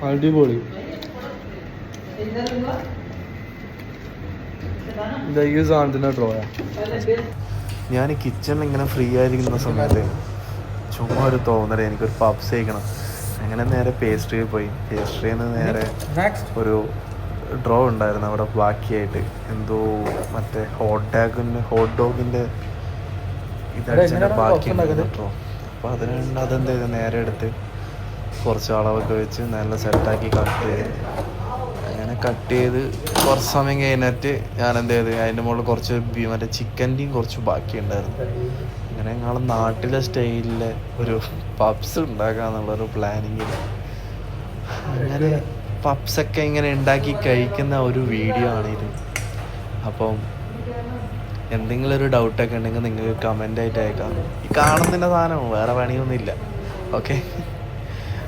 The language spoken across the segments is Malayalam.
അടിപൊളി. ഈ സാധനത്തിൻ്റെ ഡ്രോയാ. ഞാൻ കിച്ചണിൽ ഇങ്ങനെ ഫ്രീ ആയിരിക്കുന്ന സമയത്ത് ചുമ്മാ ഒരു തോന്നല് എനിക്കൊരു പപ്സ് കഴിക്കണം. അങ്ങനെ നേരെ പേസ്ട്രിയിൽ പോയി. പേസ്ട്രിയിൽ നിന്ന് നേരെ ഒരു ഡ്രോ ഉണ്ടായിരുന്നു അവിടെ ബാക്കിയായിട്ട്. എന്തോ മറ്റേ ഹോട്ട് ഡോഗിൻ്റെ ഇതടിച്ചതിൻ്റെ ബാക്കി ഡ്രോ. അപ്പോൾ അതെന്ത് ചെയ്ത് നേരെ എടുത്ത് കുറച്ച് അളവൊക്കെ വെച്ച് നല്ല സെറ്റാക്കി കട്ട് ചെയ്ത്, അങ്ങനെ കട്ട് ചെയ്ത് കുറച്ച് സമയം കഴിഞ്ഞിട്ട് ഞാൻ എന്ത് ചെയ്ത് അതിൻ്റെ മുകളിൽ കുറച്ച് മറ്റേ ചിക്കൻ്റെയും കുറച്ച് ബാക്കിയുണ്ടായിരുന്നു. അങ്ങനെ ഞങ്ങൾ നാട്ടിലെ സ്റ്റൈലിലെ ഒരു പപ്സ് ഉണ്ടാക്കാന്നുള്ളൊരു പ്ലാനിങ്ങിൽ അങ്ങനെ പപ്സൊക്കെ ഇങ്ങനെ ഉണ്ടാക്കി കഴിക്കുന്ന ഒരു വീഡിയോ ആണിത്. അപ്പം എന്തെങ്കിലും ഒരു ഡൗട്ടൊക്കെ ഉണ്ടെങ്കിൽ നിങ്ങൾക്ക് കമൻ്റായിട്ട് അയക്കാം. ഈ കാണുന്നതിൻ്റെ സാധനമാണ്, വേറെ പണിയൊന്നുമില്ല. ഓക്കെ,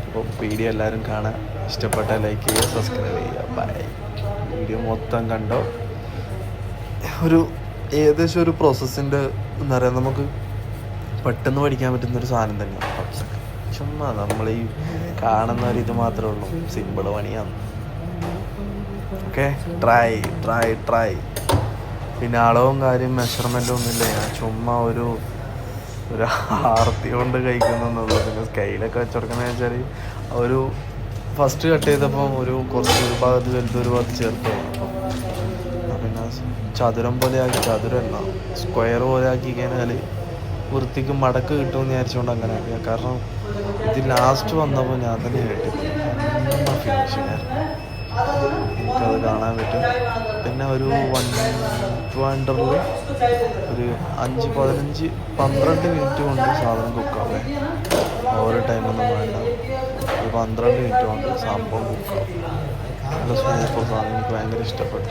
അപ്പോൾ വീഡിയോ എല്ലാവരും കാണാൻ ഇഷ്ടപ്പെട്ടാൽ ലൈക്ക് ചെയ്യുക, സബ്സ്ക്രൈബ് ചെയ്യുക. ബൈ. വീഡിയോ മൊത്തം കണ്ടോ. ഏകദേശം ഒരു പ്രോസസ്സിൻ്റെ എന്താ പറയുക, നമുക്ക് പെട്ടെന്ന് പഠിക്കാൻ പറ്റുന്നൊരു സാധനം തന്നെയാണ് പപ്സൊക്കെ. ചുമ്മാ നമ്മൾ ഈ കാണുന്ന ഒരു ഇത് മാത്രമേ ഉള്ളൂ, സിമ്പിൾ പണിയാണ്. Okay, try. പിന്നെ അളവും കാര്യം മെഷർമെൻറ്റും ഒന്നുമില്ല. ഞാൻ ചുമ്മാ ഒരു ആർത്തി കൊണ്ട് കഴിക്കുന്നുള്ളൂ. പിന്നെ സ്കെയിലൊക്കെ വെച്ചുകൊടുക്കുന്നത് വെച്ചാൽ ഒരു ഫസ്റ്റ് കട്ട് ചെയ്തപ്പോൾ കുറച്ച് ഒരു ഭാഗത്ത് വലുതൊരു ഭാഗത്ത് ചേർത്ത്, പിന്നെ ചതുരം പോലെ ആക്കി, ചതുരമല്ല സ്ക്വയർ പോലെ ആക്കി കഴിഞ്ഞാൽ വൃത്തിക്ക് മടക്ക് കിട്ടുമെന്ന് വിചാരിച്ചുകൊണ്ട് അങ്ങനെ ആക്കിയ. കാരണം ഇത് ലാസ്റ്റ് വന്നപ്പോൾ ഞാൻ തന്നെ കേട്ടിട്ടില്ല, ഫിനിഷിങ് എനിക്കത് കാണാൻ പറ്റും. പിന്നെ ഒരു 100 ഒരു 5-12 മിനിറ്റ് കൊണ്ട് സാധനം കുക്കാവേ. ഓരോ ടൈമൊന്നും വേണ്ട, ഒരു 12 മിനിറ്റ് കൊണ്ട് സംഭവം കുക്കാവും. നല്ല സൂപ്പർ സാധനം, എനിക്ക് ഭയങ്കര ഇഷ്ടപ്പെട്ടു.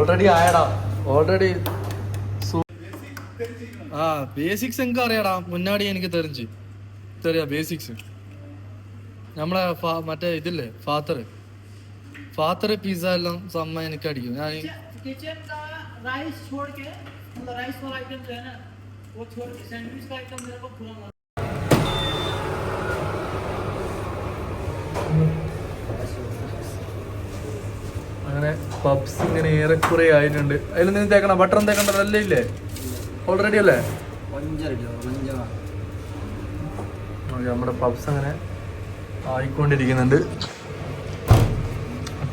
ഓൾറെഡി ആയടാ ഓൾറെഡി ആ ബേസിക്സ് എനിക്ക് അറിയാടാ മുന്നാടി എനിക്ക് തെറിയാ ബേസിക്സ് നമ്മളെ മറ്റേ ഇതില്ലേ ഫാത്തർ പിസ്സ എല്ലാം സമ്മ എനിക്ക് അടിക്കും ഞാൻ किचन का राइस छोड़ के मतलब राइस वाला आइटम जो है ना वो छोड़ के सैंडविच का आइटम मेरे को पूरा അങ്ങനെ പബ്സ് ഇങ്ങനെ ഏറെക്കുറെ ആയിട്ടുണ്ട്. അതിൽ നിന്ന് തേക്കണം ബട്ടർ തേക്കണ്ട അല്ലേ ഇല്ലേ ഓൾറെഡി അല്ലേ? നമ്മുടെ പബ്സ് അങ്ങനെ ആയിക്കൊണ്ടിരിക്കുന്നുണ്ട്.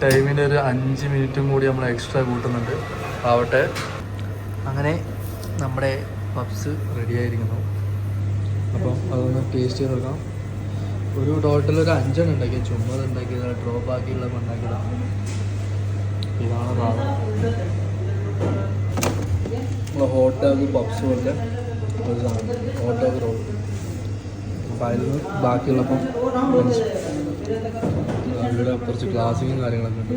ടൈമിന് ഒരു 5 മിനിറ്റും കൂടി നമ്മൾ എക്സ്ട്രാ കൂട്ടുന്നുണ്ട്. ആവട്ടെ. അങ്ങനെ നമ്മുടെ പബ്സ് റെഡി ആയിരിക്കുന്നു. അപ്പം അതൊന്ന് ടേസ്റ്റ് ചെയ്ത് നോക്കാം. ഒരു ടോട്ടൽ ഒരു 5 എണ്ണം ഉണ്ടാക്കിയത്, ചുമ്മാ ഉണ്ടാക്കിയതാണ്, ഡ്രോപ്പ് ആക്കിയുള്ളപ്പോൾ ഉണ്ടാക്കിയതാണ്. ഇതാണ് സാധനം. നമ്മളെ ഹോട്ട് ഡോഗ് പബ്സ് പോലത്തെ ഒരു സാധനം, ഹോട്ട് ഡോഗ് റോൾ. അപ്പം അതിൽ നിന്ന് ബാക്കിയുള്ളപ്പം ഇവിടെ കുറച്ച് ക്ലാസിക്കും കാര്യങ്ങളൊക്കെ ഉണ്ട്.